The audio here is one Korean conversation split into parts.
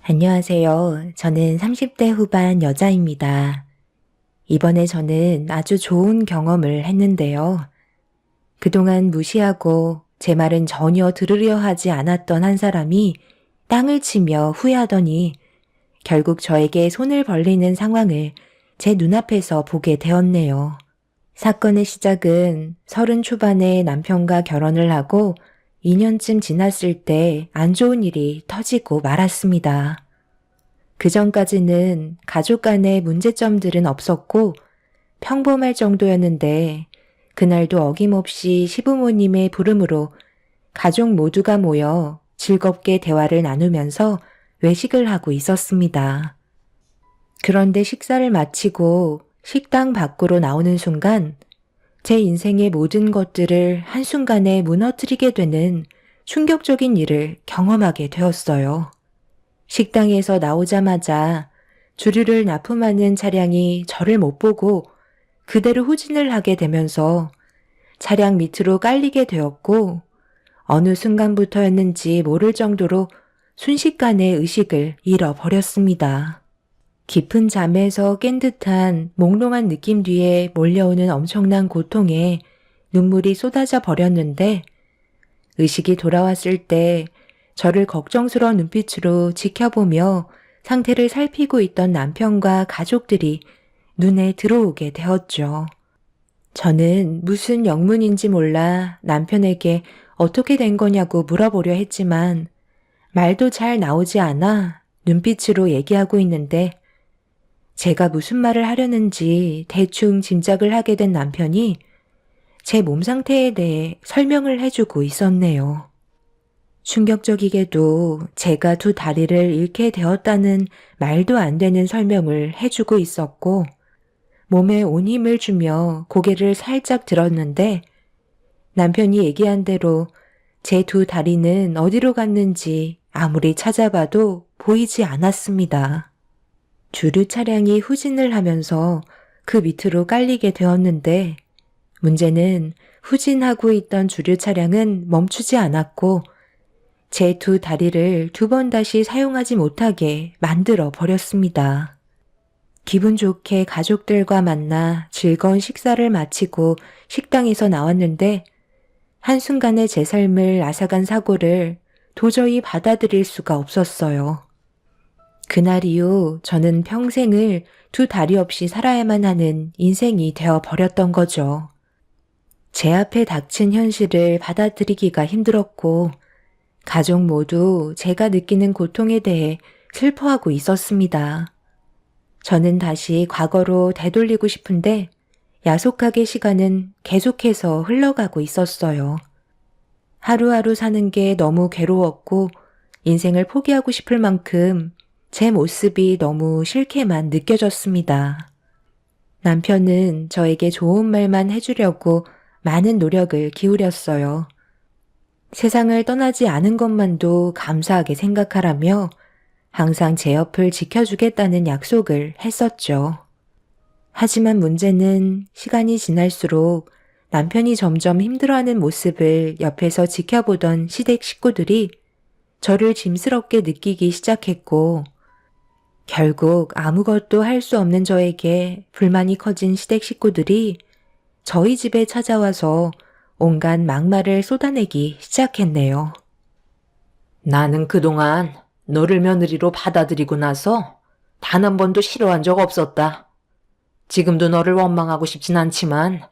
안녕하세요. 저는 30대 후반 여자입니다. 이번에 저는 아주 좋은 경험을 했는데요. 그동안 무시하고 제 말은 전혀 들으려 하지 않았던 한 사람이 땅을 치며 후회하더니 결국 저에게 손을 벌리는 상황을 제 눈앞에서 보게 되었네요. 사건의 시작은 30 초반에 남편과 결혼을 하고 2년쯤 지났을 때 안 좋은 일이 터지고 말았습니다. 그 전까지는 가족 간의 문제점들은 없었고 평범할 정도였는데 그날도 어김없이 시부모님의 부름으로 가족 모두가 모여 즐겁게 대화를 나누면서 외식을 하고 있었습니다. 그런데 식사를 마치고 식당 밖으로 나오는 순간 제 인생의 모든 것들을 한순간에 무너뜨리게 되는 충격적인 일을 경험하게 되었어요. 식당에서 나오자마자 주류를 납품하는 차량이 저를 못 보고 그대로 후진을 하게 되면서 차량 밑으로 깔리게 되었고 어느 순간부터였는지 모를 정도로 순식간에 의식을 잃어버렸습니다. 깊은 잠에서 깬 듯한 몽롱한 느낌 뒤에 몰려오는 엄청난 고통에 눈물이 쏟아져 버렸는데 의식이 돌아왔을 때 저를 걱정스러운 눈빛으로 지켜보며 상태를 살피고 있던 남편과 가족들이 눈에 들어오게 되었죠. 저는 무슨 영문인지 몰라 남편에게 어떻게 된 거냐고 물어보려 했지만 말도 잘 나오지 않아 눈빛으로 얘기하고 있는데 제가 무슨 말을 하려는지 대충 짐작을 하게 된 남편이 제 몸 상태에 대해 설명을 해주고 있었네요. 충격적이게도 제가 두 다리를 잃게 되었다는 말도 안 되는 설명을 해주고 있었고 몸에 온 힘을 주며 고개를 살짝 들었는데 남편이 얘기한 대로 제 두 다리는 어디로 갔는지 아무리 찾아봐도 보이지 않았습니다. 주류 차량이 후진을 하면서 그 밑으로 깔리게 되었는데 문제는 후진하고 있던 주류 차량은 멈추지 않았고 제 두 다리를 두 번 다시 사용하지 못하게 만들어 버렸습니다. 기분 좋게 가족들과 만나 즐거운 식사를 마치고 식당에서 나왔는데 한순간에 제 삶을 앗아간 사고를 도저히 받아들일 수가 없었어요. 그날 이후 저는 평생을 두 다리 없이 살아야만 하는 인생이 되어 버렸던 거죠. 제 앞에 닥친 현실을 받아들이기가 힘들었고 가족 모두 제가 느끼는 고통에 대해 슬퍼하고 있었습니다. 저는 다시 과거로 되돌리고 싶은데 야속하게 시간은 계속해서 흘러가고 있었어요. 하루하루 사는 게 너무 괴로웠고 인생을 포기하고 싶을 만큼 제 모습이 너무 싫게만 느껴졌습니다. 남편은 저에게 좋은 말만 해주려고 많은 노력을 기울였어요. 세상을 떠나지 않은 것만도 감사하게 생각하라며 항상 제 옆을 지켜주겠다는 약속을 했었죠. 하지만 문제는 시간이 지날수록 남편이 점점 힘들어하는 모습을 옆에서 지켜보던 시댁 식구들이 저를 짐스럽게 느끼기 시작했고 결국 아무것도 할 수 없는 저에게 불만이 커진 시댁 식구들이 저희 집에 찾아와서 온갖 막말을 쏟아내기 시작했네요. 나는 그동안 너를 며느리로 받아들이고 나서 단 한 번도 싫어한 적 없었다. 지금도 너를 원망하고 싶진 않지만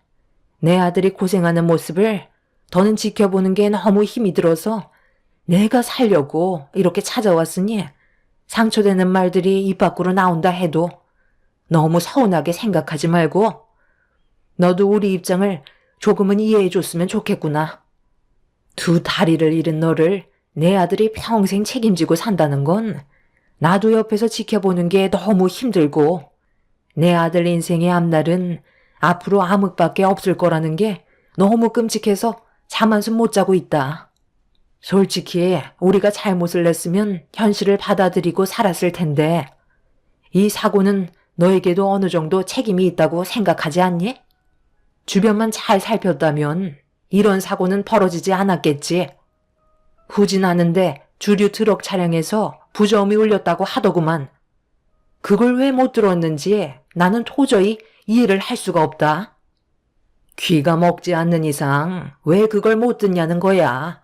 내 아들이 고생하는 모습을 더는 지켜보는 게 너무 힘이 들어서 내가 살려고 이렇게 찾아왔으니 상처되는 말들이 입 밖으로 나온다 해도 너무 서운하게 생각하지 말고 너도 우리 입장을 조금은 이해해 줬으면 좋겠구나. 두 다리를 잃은 너를 내 아들이 평생 책임지고 산다는 건 나도 옆에서 지켜보는 게 너무 힘들고 내 아들 인생의 앞날은 앞으로 암흑밖에 없을 거라는 게 너무 끔찍해서 잠 한숨 못 자고 있다. 솔직히 우리가 잘못을 냈으면 현실을 받아들이고 살았을 텐데 이 사고는 너에게도 어느 정도 책임이 있다고 생각하지 않니? 주변만 잘 살폈다면 이런 사고는 벌어지지 않았겠지. 후진하는데 주류 트럭 차량에서 부저음이 울렸다고 하더구만. 그걸 왜 못 들었는지 나는 도저히 이해를 할 수가 없다. 귀가 먹지 않는 이상 왜 그걸 못 듣냐는 거야.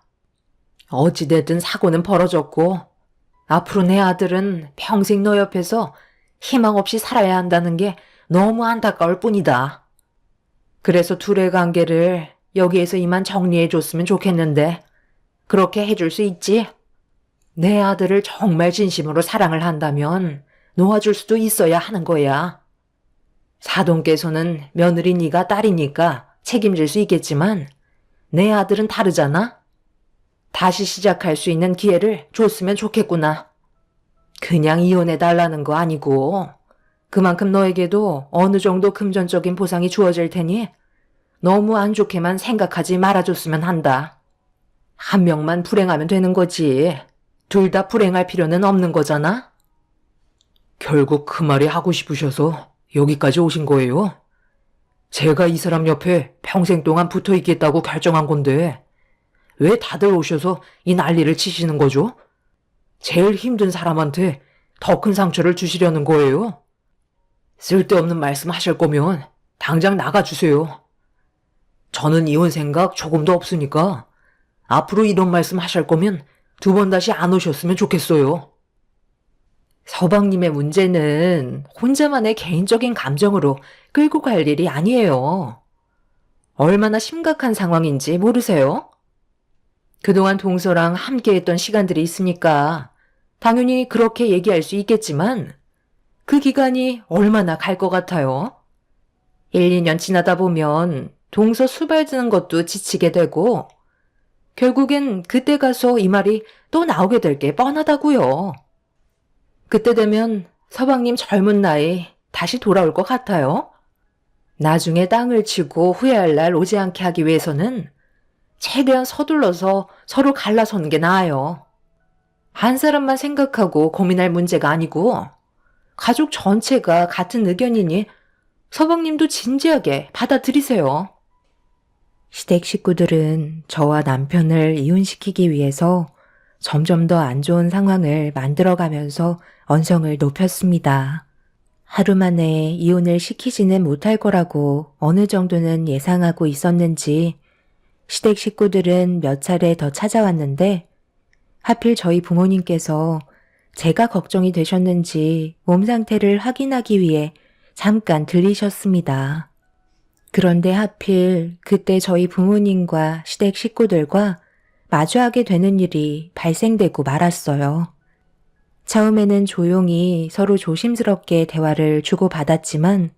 어찌됐든 사고는 벌어졌고 앞으로 내 아들은 평생 너 옆에서 희망 없이 살아야 한다는 게 너무 안타까울 뿐이다. 그래서 둘의 관계를 여기에서 이만 정리해줬으면 좋겠는데 그렇게 해줄 수 있지? 내 아들을 정말 진심으로 사랑을 한다면 놓아줄 수도 있어야 하는 거야. 사돈께서는 며느리 네가 딸이니까 책임질 수 있겠지만 내 아들은 다르잖아? 다시 시작할 수 있는 기회를 줬으면 좋겠구나. 그냥 이혼해달라는 거 아니고 그만큼 너에게도 어느 정도 금전적인 보상이 주어질 테니 너무 안 좋게만 생각하지 말아줬으면 한다. 한 명만 불행하면 되는 거지. 둘 다 불행할 필요는 없는 거잖아? 결국 그 말이 하고 싶으셔서 여기까지 오신 거예요? 제가 이 사람 옆에 평생 동안 붙어 있겠다고 결정한 건데 왜 다들 오셔서 이 난리를 치시는 거죠? 제일 힘든 사람한테 더 큰 상처를 주시려는 거예요? 쓸데없는 말씀 하실 거면 당장 나가주세요. 저는 이혼 생각 조금도 없으니까 앞으로 이런 말씀 하실 거면 두 번 다시 안 오셨으면 좋겠어요. 서방님의 문제는 혼자만의 개인적인 감정으로 끌고 갈 일이 아니에요. 얼마나 심각한 상황인지 모르세요? 그동안 동서랑 함께했던 시간들이 있으니까 당연히 그렇게 얘기할 수 있겠지만 그 기간이 얼마나 갈 것 같아요? 1, 2년 지나다 보면 동서 수발드는 것도 지치게 되고 결국엔 그때 가서 이 말이 또 나오게 될 게 뻔하다고요. 그때 되면 서방님 젊은 나이 다시 돌아올 것 같아요. 나중에 땅을 치고 후회할 날 오지 않게 하기 위해서는 최대한 서둘러서 서로 갈라서는 게 나아요. 한 사람만 생각하고 고민할 문제가 아니고 가족 전체가 같은 의견이니 서방님도 진지하게 받아들이세요. 시댁 식구들은 저와 남편을 이혼시키기 위해서 점점 더 안 좋은 상황을 만들어가면서 언성을 높였습니다. 하루 만에 이혼을 시키지는 못할 거라고 어느 정도는 예상하고 있었는지 시댁 식구들은 몇 차례 더 찾아왔는데 하필 저희 부모님께서 제가 걱정이 되셨는지 몸 상태를 확인하기 위해 잠깐 들리셨습니다. 그런데 하필 그때 저희 부모님과 시댁 식구들과 마주하게 되는 일이 발생되고 말았어요. 처음에는 조용히 서로 조심스럽게 대화를 주고받았지만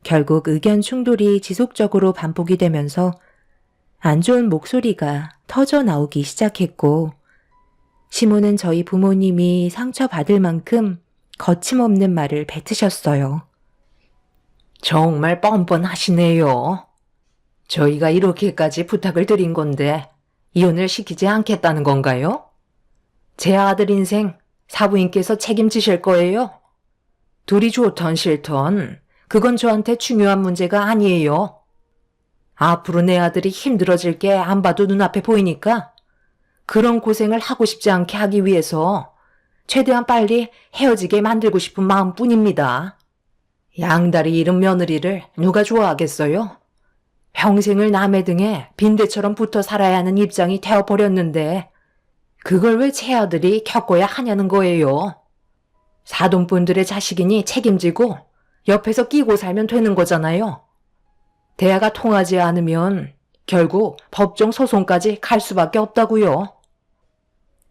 결국 의견 충돌이 지속적으로 반복이 되면서 안 좋은 목소리가 터져 나오기 시작했고 시모는 저희 부모님이 상처받을 만큼 거침없는 말을 뱉으셨어요. 정말 뻔뻔하시네요. 저희가 이렇게까지 부탁을 드린 건데 이혼을 시키지 않겠다는 건가요? 제 아들 인생 사부인께서 책임지실 거예요? 둘이 좋던 싫던 그건 저한테 중요한 문제가 아니에요. 앞으로 내 아들이 힘들어질 게 안 봐도 눈앞에 보이니까 그런 고생을 하고 싶지 않게 하기 위해서 최대한 빨리 헤어지게 만들고 싶은 마음뿐입니다. 양다리 잃은 며느리를 누가 좋아하겠어요? 평생을 남의 등에 빈대처럼 붙어 살아야 하는 입장이 되어버렸는데 그걸 왜 제 아들이 겪어야 하냐는 거예요. 사돈분들의 자식이니 책임지고 옆에서 끼고 살면 되는 거잖아요. 대화가 통하지 않으면 결국 법정 소송까지 갈 수밖에 없다고요.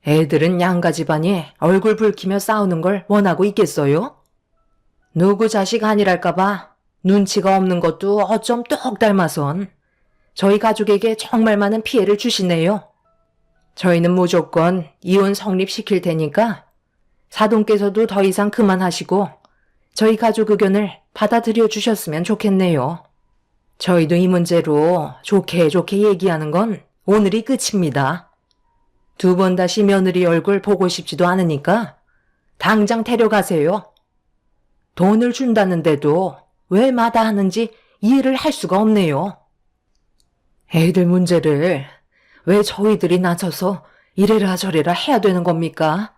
애들은 양가 집안이 얼굴 붉히며 싸우는 걸 원하고 있겠어요? 누구 자식 아니랄까봐 눈치가 없는 것도 어쩜 똑 닮아선 저희 가족에게 정말 많은 피해를 주시네요. 저희는 무조건 이혼 성립시킬 테니까 사돈께서도 더 이상 그만하시고 저희 가족 의견을 받아들여 주셨으면 좋겠네요. 저희도 이 문제로 좋게 얘기하는 건 오늘이 끝입니다. 두 번 다시 며느리 얼굴 보고 싶지도 않으니까 당장 데려가세요. 돈을 준다는데도 왜 마다하는지 이해를 할 수가 없네요. 애들 문제를 왜 저희들이 나서서 이래라 저래라 해야 되는 겁니까?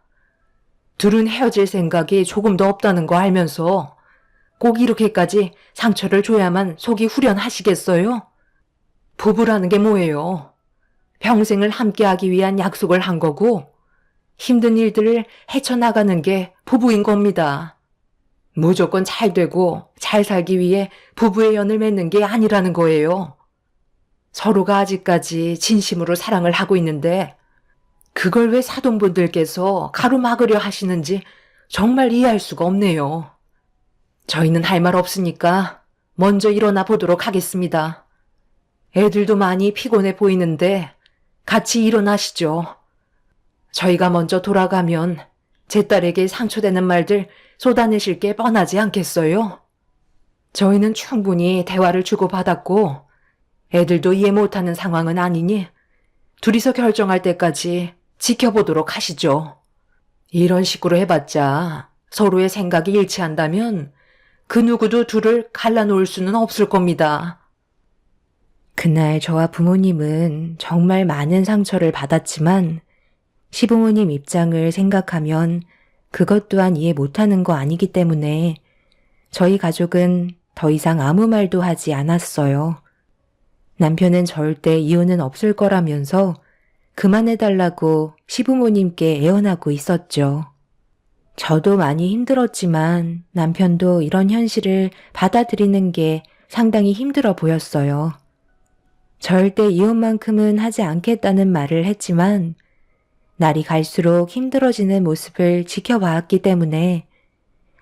둘은 헤어질 생각이 조금도 없다는 거 알면서 꼭 이렇게까지 상처를 줘야만 속이 후련하시겠어요? 부부라는 게 뭐예요? 평생을 함께하기 위한 약속을 한 거고 힘든 일들을 헤쳐나가는 게 부부인 겁니다. 무조건 잘 되고 잘 살기 위해 부부의 연을 맺는 게 아니라는 거예요. 서로가 아직까지 진심으로 사랑을 하고 있는데 그걸 왜 사돈분들께서 가로막으려 하시는지 정말 이해할 수가 없네요. 저희는 할 말 없으니까 먼저 일어나 보도록 하겠습니다. 애들도 많이 피곤해 보이는데 같이 일어나시죠. 저희가 먼저 돌아가면 제 딸에게 상처되는 말들 쏟아내실 게 뻔하지 않겠어요? 저희는 충분히 대화를 주고받았고 애들도 이해 못하는 상황은 아니니 둘이서 결정할 때까지 지켜보도록 하시죠. 이런 식으로 해봤자 서로의 생각이 일치한다면 그 누구도 둘을 갈라놓을 수는 없을 겁니다. 그날 저와 부모님은 정말 많은 상처를 받았지만 시부모님 입장을 생각하면 그것 또한 이해 못하는 거 아니기 때문에 저희 가족은 더 이상 아무 말도 하지 않았어요. 남편은 절대 이혼은 없을 거라면서 그만해달라고 시부모님께 애원하고 있었죠. 저도 많이 힘들었지만 남편도 이런 현실을 받아들이는 게 상당히 힘들어 보였어요. 절대 이혼만큼은 하지 않겠다는 말을 했지만 날이 갈수록 힘들어지는 모습을 지켜봐왔기 때문에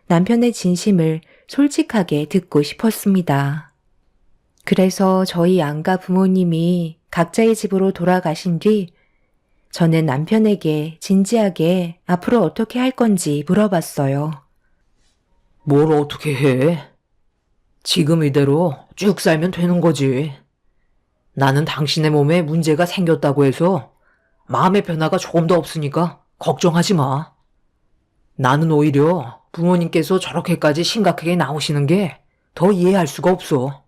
남편의 진심을 솔직하게 듣고 싶었습니다. 그래서 저희 양가 부모님이 각자의 집으로 돌아가신 뒤 저는 남편에게 진지하게 앞으로 어떻게 할 건지 물어봤어요. 뭘 어떻게 해? 지금 이대로 쭉 살면 되는 거지. 나는 당신의 몸에 문제가 생겼다고 해서 마음의 변화가 조금도 없으니까 걱정하지 마. 나는 오히려 부모님께서 저렇게까지 심각하게 나오시는 게 더 이해할 수가 없어.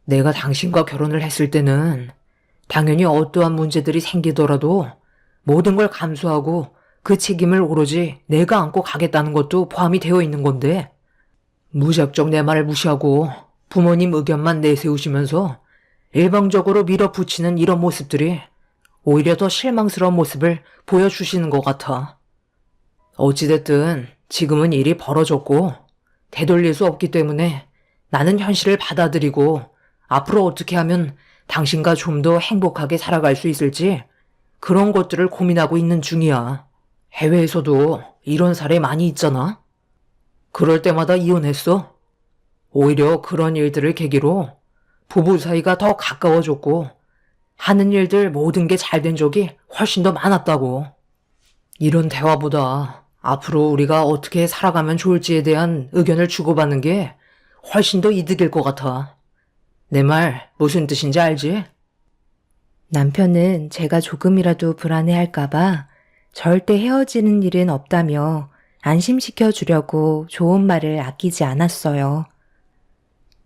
내가 당신과 결혼을 했을 때는 당연히 어떠한 문제들이 생기더라도 모든 걸 감수하고 그 책임을 오로지 내가 안고 가겠다는 것도 포함이 되어 있는 건데 무작정 내 말을 무시하고 부모님 의견만 내세우시면서 일방적으로 밀어붙이는 이런 모습들이 오히려 더 실망스러운 모습을 보여주시는 것 같아. 어찌됐든 지금은 일이 벌어졌고 되돌릴 수 없기 때문에 나는 현실을 받아들이고 앞으로 어떻게 하면 당신과 좀 더 행복하게 살아갈 수 있을지 그런 것들을 고민하고 있는 중이야. 해외에서도 이런 사례 많이 있잖아. 그럴 때마다 이혼했어. 오히려 그런 일들을 계기로 부부 사이가 더 가까워졌고 하는 일들 모든 게 잘 된 적이 훨씬 더 많았다고. 이런 대화보다 앞으로 우리가 어떻게 살아가면 좋을지에 대한 의견을 주고받는 게 훨씬 더 이득일 것 같아. 내 말 무슨 뜻인지 알지? 남편은 제가 조금이라도 불안해할까봐 절대 헤어지는 일은 없다며 안심시켜 주려고 좋은 말을 아끼지 않았어요.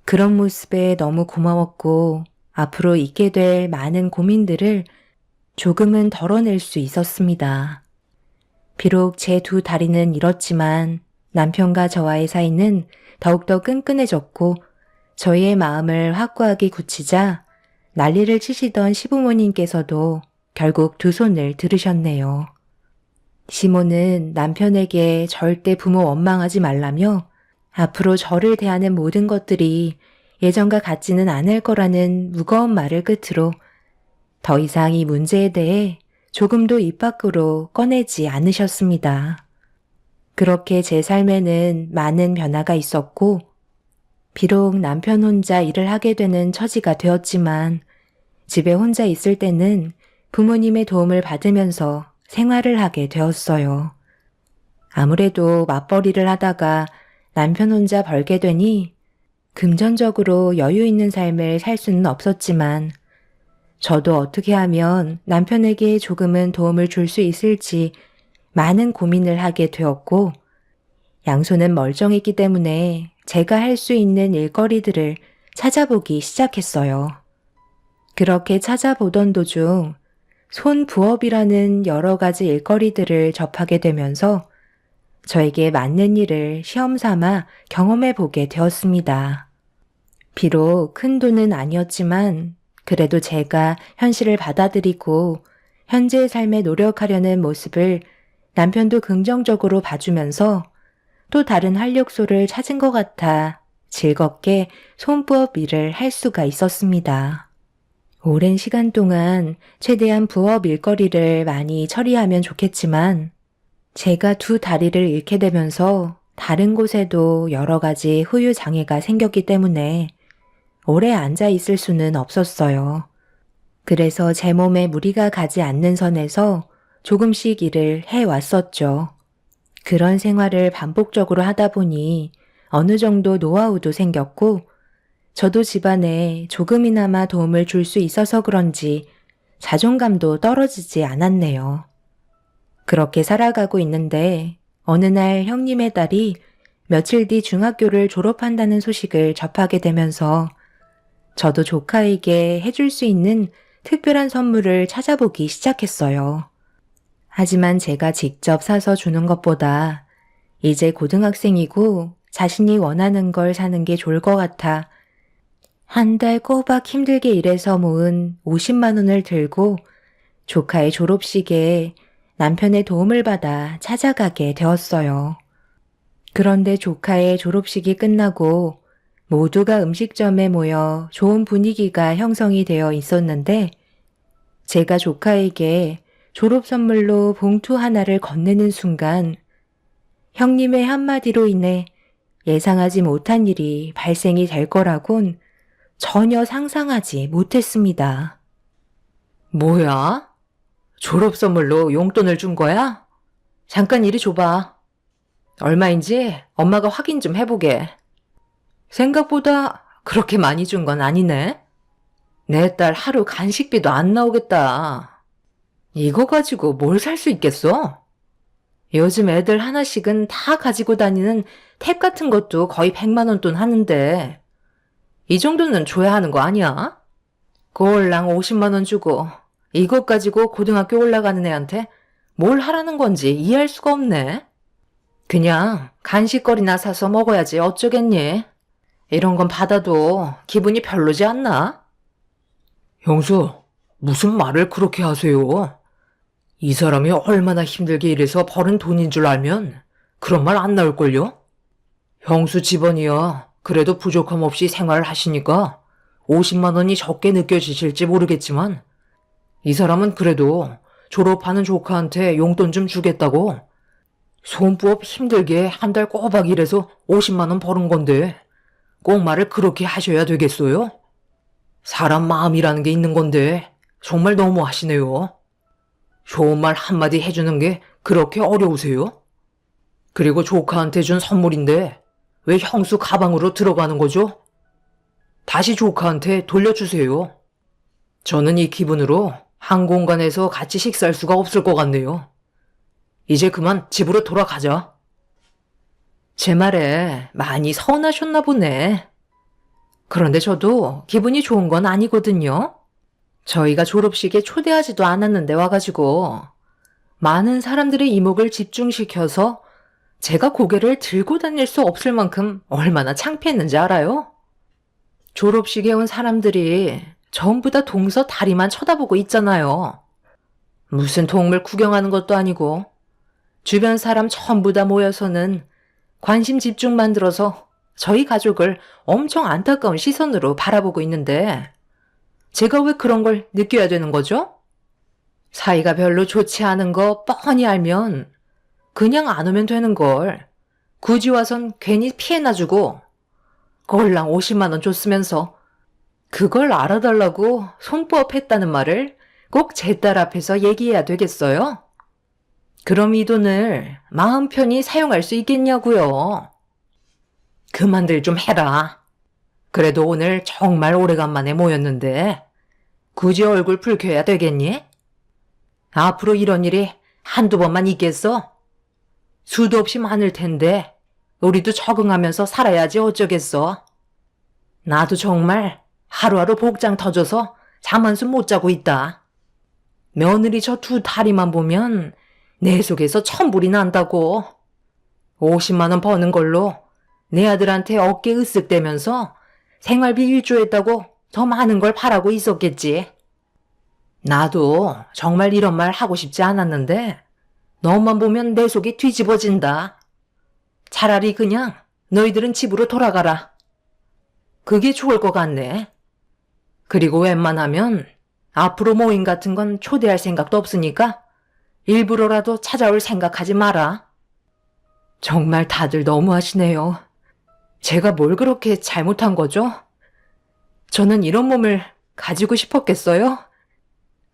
그런 모습에 너무 고마웠고 앞으로 있게 될 많은 고민들을 조금은 덜어낼 수 있었습니다. 비록 제 두 다리는 잃었지만 남편과 저와의 사이는 더욱더 끈끈해졌고 저희의 마음을 확고하게 굳히자 난리를 치시던 시부모님께서도 결국 두 손을 들으셨네요. 시모는 남편에게 절대 부모 원망하지 말라며 앞으로 저를 대하는 모든 것들이 예전과 같지는 않을 거라는 무거운 말을 끝으로 더 이상 이 문제에 대해 조금도 입 밖으로 꺼내지 않으셨습니다. 그렇게 제 삶에는 많은 변화가 있었고 비록 남편 혼자 일을 하게 되는 처지가 되었지만 집에 혼자 있을 때는 부모님의 도움을 받으면서 생활을 하게 되었어요. 아무래도 맞벌이를 하다가 남편 혼자 벌게 되니 금전적으로 여유 있는 삶을 살 수는 없었지만 저도 어떻게 하면 남편에게 조금은 도움을 줄 수 있을지 많은 고민을 하게 되었고 양손은 멀쩡했기 때문에 제가 할 수 있는 일거리들을 찾아보기 시작했어요. 그렇게 찾아보던 도중 손부업이라는 여러 가지 일거리들을 접하게 되면서 저에게 맞는 일을 시험 삼아 경험해 보게 되었습니다. 비록 큰 돈은 아니었지만 그래도 제가 현실을 받아들이고 현재의 삶에 노력하려는 모습을 남편도 긍정적으로 봐주면서 또 다른 활력소를 찾은 것 같아 즐겁게 손부업 일을 할 수가 있었습니다. 오랜 시간 동안 최대한 부업 일거리를 많이 처리하면 좋겠지만 제가 두 다리를 잃게 되면서 다른 곳에도 여러 가지 후유 장애가 생겼기 때문에 오래 앉아 있을 수는 없었어요. 그래서 제 몸에 무리가 가지 않는 선에서 조금씩 일을 해왔었죠. 그런 생활을 반복적으로 하다 보니 어느 정도 노하우도 생겼고 저도 집안에 조금이나마 도움을 줄 수 있어서 그런지 자존감도 떨어지지 않았네요. 그렇게 살아가고 있는데 어느 날 형님의 딸이 며칠 뒤 중학교를 졸업한다는 소식을 접하게 되면서 저도 조카에게 해줄 수 있는 특별한 선물을 찾아보기 시작했어요. 하지만 제가 직접 사서 주는 것보다 이제 고등학생이고 자신이 원하는 걸 사는 게 좋을 것 같아 한 달 꼬박 힘들게 일해서 모은 50만 원을 들고 조카의 졸업식에 남편의 도움을 받아 찾아가게 되었어요. 그런데 조카의 졸업식이 끝나고 모두가 음식점에 모여 좋은 분위기가 형성이 되어 있었는데 제가 조카에게 졸업 선물로 봉투 하나를 건네는 순간 형님의 한마디로 인해 예상하지 못한 일이 발생이 될 거라곤 전혀 상상하지 못했습니다. 뭐야? 졸업 선물로 용돈을 준 거야? 잠깐 이리 줘봐. 얼마인지 엄마가 확인 좀 해보게. 생각보다 그렇게 많이 준 건 아니네. 내 딸 하루 간식비도 안 나오겠다. 이거 가지고 뭘 살 수 있겠어? 요즘 애들 하나씩은 다 가지고 다니는 탭 같은 것도 거의 100만 원 돈 하는데 이 정도는 줘야 하는 거 아니야? 꼴랑 50만 원 주고 이것 가지고 고등학교 올라가는 애한테 뭘 하라는 건지 이해할 수가 없네. 그냥 간식거리나 사서 먹어야지 어쩌겠니? 이런 건 받아도 기분이 별로지 않나? 형수, 무슨 말을 그렇게 하세요? 이 사람이 얼마나 힘들게 일해서 벌은 돈인 줄 알면 그런 말 안 나올걸요? 형수 집안이야 그래도 부족함 없이 생활을 하시니까 50만 원이 적게 느껴지실지 모르겠지만 이 사람은 그래도 졸업하는 조카한테 용돈 좀 주겠다고 손부업 힘들게 한 달 꼬박 일해서 50만 원 버는 건데 꼭 말을 그렇게 하셔야 되겠어요? 사람 마음이라는 게 있는 건데 정말 너무 하시네요. 좋은 말 한마디 해주는 게 그렇게 어려우세요? 그리고 조카한테 준 선물인데 왜 형수 가방으로 들어가는 거죠? 다시 조카한테 돌려주세요. 저는 이 기분으로 한 공간에서 같이 식사할 수가 없을 것 같네요. 이제 그만 집으로 돌아가자. 제 말에 많이 서운하셨나 보네. 그런데 저도 기분이 좋은 건 아니거든요. 저희가 졸업식에 초대하지도 않았는데 와가지고 많은 사람들의 이목을 집중시켜서 제가 고개를 들고 다닐 수 없을 만큼 얼마나 창피했는지 알아요? 졸업식에 온 사람들이 전부 다 동서 다리만 쳐다보고 있잖아요. 무슨 동물 구경하는 것도 아니고 주변 사람 전부 다 모여서는 관심 집중만 들어서 저희 가족을 엄청 안타까운 시선으로 바라보고 있는데 제가 왜 그런 걸 느껴야 되는 거죠? 사이가 별로 좋지 않은 거 뻔히 알면 그냥 안 오면 되는 걸 굳이 와선 괜히 피해나 주고 꼴랑 50만 원 줬으면서 그걸 알아달라고 손부업 했다는 말을 꼭 제 딸 앞에서 얘기해야 되겠어요? 그럼 이 돈을 마음 편히 사용할 수 있겠냐고요. 그만들 좀 해라. 그래도 오늘 정말 오래간만에 모였는데 굳이 얼굴 붉혀야 되겠니? 앞으로 이런 일이 한두 번만 있겠어? 수도 없이 많을 텐데 우리도 적응하면서 살아야지 어쩌겠어. 나도 정말 하루하루 복장 터져서 잠 한숨 못 자고 있다. 며느리 저 두 다리만 보면 내 속에서 천불이 난다고. 50만 원 버는 걸로 내 아들한테 어깨 으쓱대면서 생활비 일조했다고 더 많은 걸 바라고 있었겠지. 나도 정말 이런 말 하고 싶지 않았는데 너만 보면 내 속이 뒤집어진다. 차라리 그냥 너희들은 집으로 돌아가라. 그게 좋을 것 같네. 그리고 웬만하면 앞으로 모임 같은 건 초대할 생각도 없으니까 일부러라도 찾아올 생각하지 마라. 정말 다들 너무하시네요. 제가 뭘 그렇게 잘못한 거죠? 저는 이런 몸을 가지고 싶었겠어요?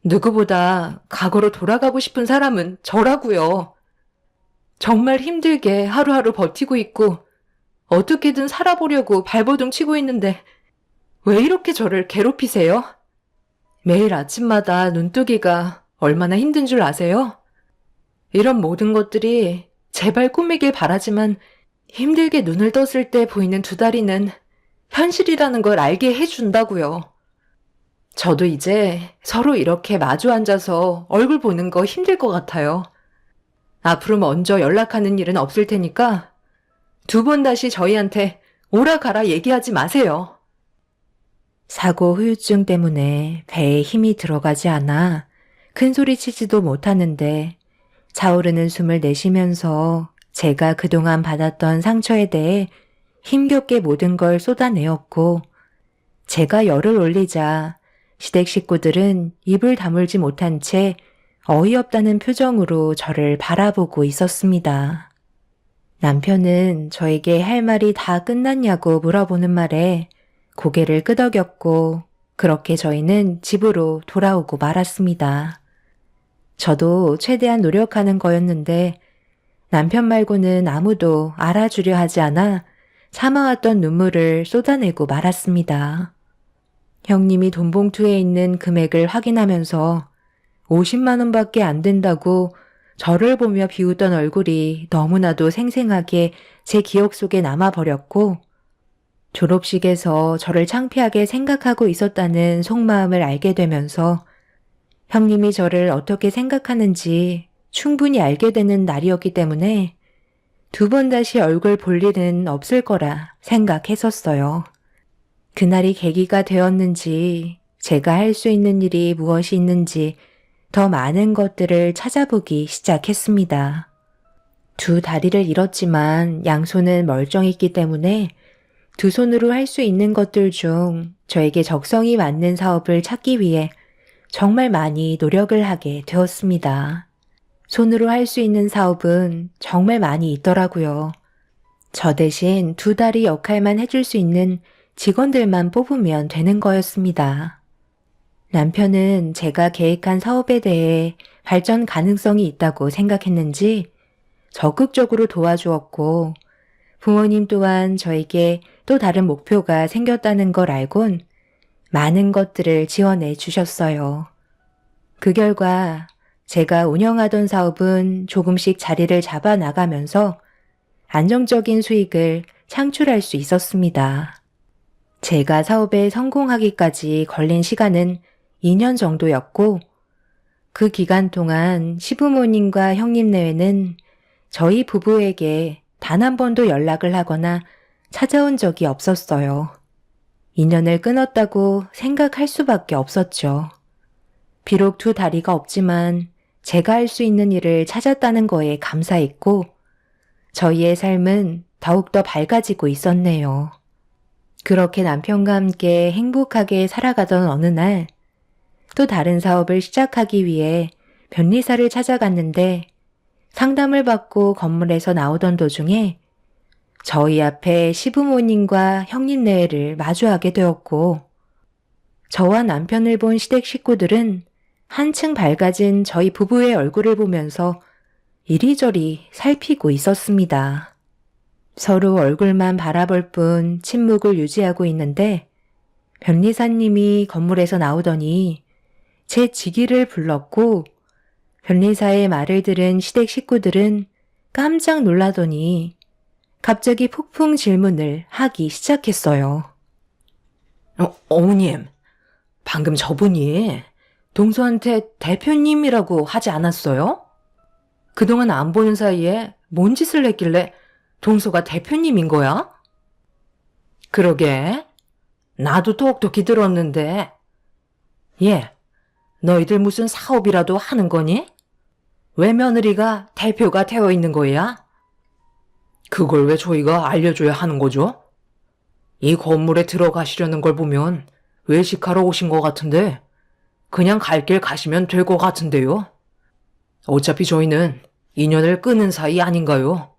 누구보다 과거로 돌아가고 싶은 사람은 저라고요. 정말 힘들게 하루하루 버티고 있고 어떻게든 살아보려고 발버둥 치고 있는데 왜 이렇게 저를 괴롭히세요? 매일 아침마다 눈뜨기가 얼마나 힘든 줄 아세요? 이런 모든 것들이 제발 꿈이길 바라지만 힘들게 눈을 떴을 때 보이는 두 다리는 현실이라는 걸 알게 해준다고요. 저도 이제 서로 이렇게 마주 앉아서 얼굴 보는 거 힘들 것 같아요. 앞으로 먼저 연락하는 일은 없을 테니까 두 번 다시 저희한테 오라 가라 얘기하지 마세요. 사고 후유증 때문에 배에 힘이 들어가지 않아 큰 소리 치지도 못하는데 차오르는 숨을 내쉬면서 제가 그동안 받았던 상처에 대해 힘겹게 모든 걸 쏟아내었고 제가 열을 올리자 시댁 식구들은 입을 다물지 못한 채 어이없다는 표정으로 저를 바라보고 있었습니다. 남편은 저에게 할 말이 다 끝났냐고 물어보는 말에 고개를 끄덕였고 그렇게 저희는 집으로 돌아오고 말았습니다. 저도 최대한 노력하는 거였는데 남편 말고는 아무도 알아주려 하지 않아 참아왔던 눈물을 쏟아내고 말았습니다. 형님이 돈봉투에 있는 금액을 확인하면서 50만 원밖에 안 된다고 저를 보며 비웃던 얼굴이 너무나도 생생하게 제 기억 속에 남아버렸고 졸업식에서 저를 창피하게 생각하고 있었다는 속마음을 알게 되면서 형님이 저를 어떻게 생각하는지 충분히 알게 되는 날이었기 때문에 두 번 다시 얼굴 볼 일은 없을 거라 생각했었어요. 그날이 계기가 되었는지 제가 할 수 있는 일이 무엇이 있는지 더 많은 것들을 찾아보기 시작했습니다. 두 다리를 잃었지만 양손은 멀쩡했기 때문에 두 손으로 할 수 있는 것들 중 저에게 적성이 맞는 사업을 찾기 위해 정말 많이 노력을 하게 되었습니다. 손으로 할 수 있는 사업은 정말 많이 있더라고요. 저 대신 두 다리 역할만 해줄 수 있는 직원들만 뽑으면 되는 거였습니다. 남편은 제가 계획한 사업에 대해 발전 가능성이 있다고 생각했는지 적극적으로 도와주었고 부모님 또한 저에게 또 다른 목표가 생겼다는 걸 알곤 많은 것들을 지원해 주셨어요. 그 결과 제가 운영하던 사업은 조금씩 자리를 잡아 나가면서 안정적인 수익을 창출할 수 있었습니다. 제가 사업에 성공하기까지 걸린 시간은 2년 정도였고 그 기간 동안 시부모님과 형님 내외는 저희 부부에게 단 한 번도 연락을 하거나 찾아온 적이 없었어요. 인연을 끊었다고 생각할 수밖에 없었죠. 비록 두 다리가 없지만 제가 할 수 있는 일을 찾았다는 거에 감사했고 저희의 삶은 더욱더 밝아지고 있었네요. 그렇게 남편과 함께 행복하게 살아가던 어느 날 또 다른 사업을 시작하기 위해 변리사를 찾아갔는데 상담을 받고 건물에서 나오던 도중에 저희 앞에 시부모님과 형님 내외를 마주하게 되었고 저와 남편을 본 시댁 식구들은 한층 밝아진 저희 부부의 얼굴을 보면서 이리저리 살피고 있었습니다. 서로 얼굴만 바라볼 뿐 침묵을 유지하고 있는데 변리사님이 건물에서 나오더니 제 직위를 불렀고 변리사의 말을 들은 시댁 식구들은 깜짝 놀라더니 갑자기 폭풍 질문을 하기 시작했어요. 어머님, 방금 저분이 동서한테 대표님이라고 하지 않았어요? 그동안 안 보는 사이에 뭔 짓을 했길래 동서가 대표님인 거야? 그러게. 나도 똑똑히 들었는데. 예, 너희들 무슨 사업이라도 하는 거니? 왜 며느리가 대표가 되어 있는 거야? 그걸 왜 저희가 알려줘야 하는 거죠? 이 건물에 들어가시려는 걸 보면 외식하러 오신 것 같은데 그냥 갈 길 가시면 될 것 같은데요. 어차피 저희는 인연을 끊은 사이 아닌가요?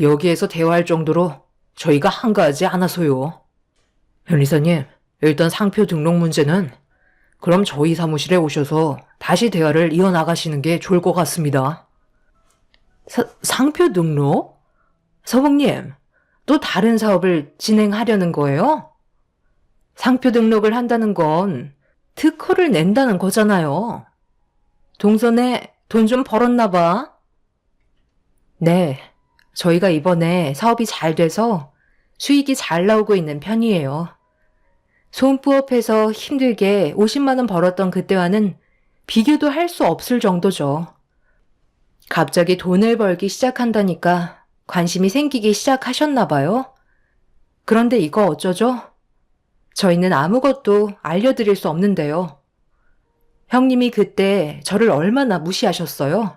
여기에서 대화할 정도로 저희가 한가하지 않아서요. 변리사님, 일단 상표 등록 문제는 그럼 저희 사무실에 오셔서 다시 대화를 이어나가시는 게 좋을 것 같습니다. 상표 등록? 서봉님, 또 다른 사업을 진행하려는 거예요? 상표 등록을 한다는 건 특허를 낸다는 거잖아요. 동선에 돈 좀 벌었나 봐. 네, 저희가 이번에 사업이 잘 돼서 수익이 잘 나오고 있는 편이에요. 손부업해서 힘들게 50만 원 벌었던 그때와는 비교도 할 수 없을 정도죠. 갑자기 돈을 벌기 시작한다니까 관심이 생기기 시작하셨나 봐요. 그런데 이거 어쩌죠? 저희는 아무것도 알려드릴 수 없는데요. 형님이 그때 저를 얼마나 무시하셨어요?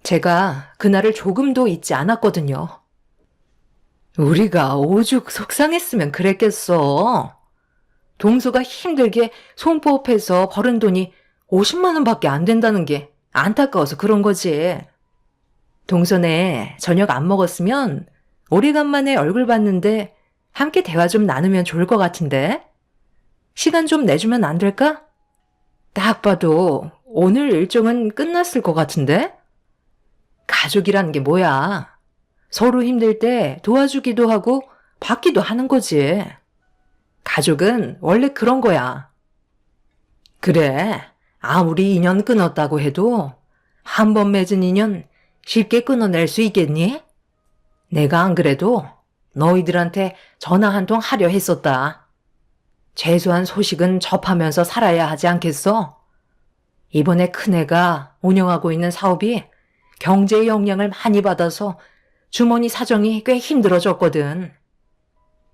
제가 그날을 조금도 잊지 않았거든요. 우리가 오죽 속상했으면 그랬겠어. 동서가 힘들게 손부업해서 벌은 돈이 50만 원밖에 안 된다는 게 안타까워서 그런 거지. 동서네 저녁 안 먹었으면 오래간만에 얼굴 봤는데 함께 대화 좀 나누면 좋을 것 같은데. 시간 좀 내주면 안 될까? 딱 봐도 오늘 일정은 끝났을 것 같은데? 가족이라는 게 뭐야? 서로 힘들 때 도와주기도 하고 받기도 하는 거지. 가족은 원래 그런 거야. 그래, 아무리 인연 끊었다고 해도 한 번 맺은 인연 쉽게 끊어낼 수 있겠니? 내가 안 그래도 너희들한테 전화 한 통 하려 했었다. 최소한 소식은 접하면서 살아야 하지 않겠어? 이번에 큰애가 운영하고 있는 사업이 경제의 영향을 많이 받아서 주머니 사정이 꽤 힘들어졌거든.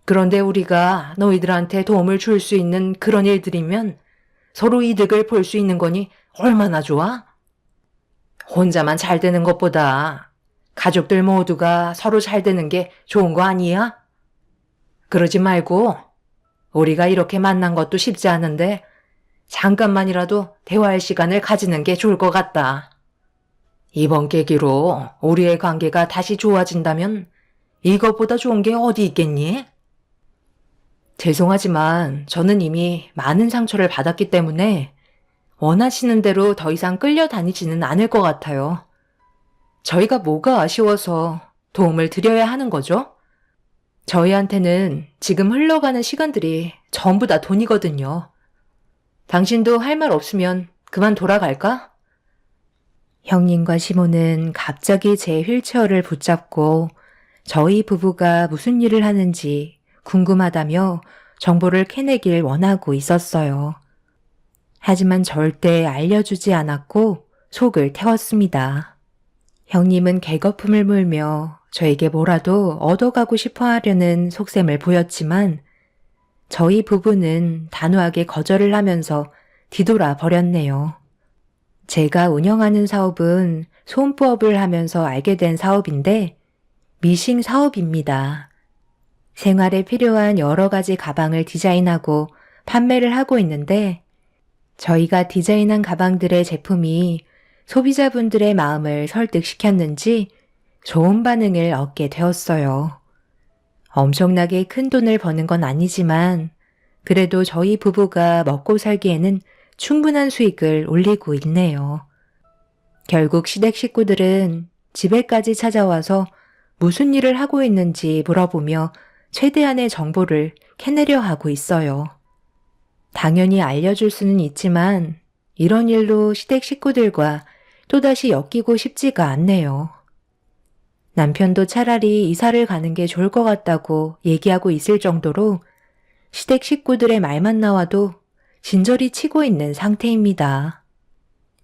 그런데 우리가 너희들한테 도움을 줄 수 있는 그런 일들이면 서로 이득을 볼 수 있는 거니 얼마나 좋아? 혼자만 잘 되는 것보다 가족들 모두가 서로 잘 되는 게 좋은 거 아니야? 그러지 말고 우리가 이렇게 만난 것도 쉽지 않은데 잠깐만이라도 대화할 시간을 가지는 게 좋을 것 같다. 이번 계기로 우리의 관계가 다시 좋아진다면 이것보다 좋은 게 어디 있겠니? 죄송하지만 저는 이미 많은 상처를 받았기 때문에 원하시는 대로 더 이상 끌려다니지는 않을 것 같아요. 저희가 뭐가 아쉬워서 도움을 드려야 하는 거죠? 저희한테는 지금 흘러가는 시간들이 전부 다 돈이거든요. 당신도 할 말 없으면 그만 돌아갈까? 형님과 시모는 갑자기 제 휠체어를 붙잡고 저희 부부가 무슨 일을 하는지 궁금하다며 정보를 캐내길 원하고 있었어요. 하지만 절대 알려주지 않았고 속을 태웠습니다. 형님은 개거품을 물며 저에게 뭐라도 얻어가고 싶어 하려는 속셈을 보였지만 저희 부부는 단호하게 거절을 하면서 뒤돌아 버렸네요. 제가 운영하는 사업은 손부업을 하면서 알게 된 사업인데 미싱 사업입니다. 생활에 필요한 여러 가지 가방을 디자인하고 판매를 하고 있는데 저희가 디자인한 가방들의 제품이 소비자분들의 마음을 설득시켰는지 좋은 반응을 얻게 되었어요. 엄청나게 큰 돈을 버는 건 아니지만 그래도 저희 부부가 먹고 살기에는 충분한 수익을 올리고 있네요. 결국 시댁 식구들은 집에까지 찾아와서 무슨 일을 하고 있는지 물어보며 최대한의 정보를 캐내려 하고 있어요. 당연히 알려줄 수는 있지만 이런 일로 시댁 식구들과 또다시 엮이고 싶지가 않네요. 남편도 차라리 이사를 가는 게 좋을 것 같다고 얘기하고 있을 정도로 시댁 식구들의 말만 나와도 진저리 치고 있는 상태입니다.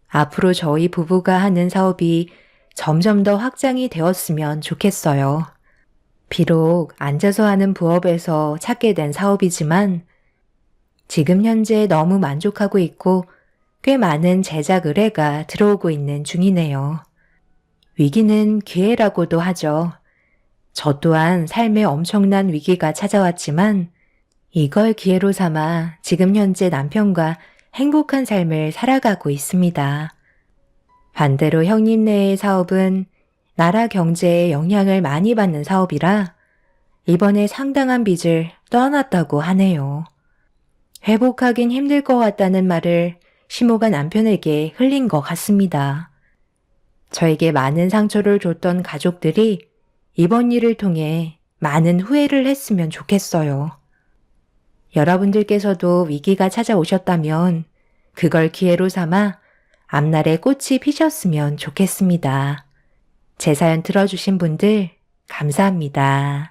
앞으로 저희 부부가 하는 사업이 점점 더 확장이 되었으면 좋겠어요. 비록 앉아서 하는 부업에서 찾게 된 사업이지만 지금 현재 너무 만족하고 있고 꽤 많은 제작 의뢰가 들어오고 있는 중이네요. 위기는 기회라고도 하죠. 저 또한 삶에 엄청난 위기가 찾아왔지만 이걸 기회로 삼아 지금 현재 남편과 행복한 삶을 살아가고 있습니다. 반대로 형님네의 사업은 나라 경제에 영향을 많이 받는 사업이라 이번에 상당한 빚을 떠안았다고 하네요. 회복하긴 힘들 것 같다는 말을 시모가 남편에게 흘린 것 같습니다. 저에게 많은 상처를 줬던 가족들이 이번 일을 통해 많은 후회를 했으면 좋겠어요. 여러분들께서도 위기가 찾아오셨다면 그걸 기회로 삼아 앞날에 꽃이 피셨으면 좋겠습니다. 제 사연 들어주신 분들 감사합니다.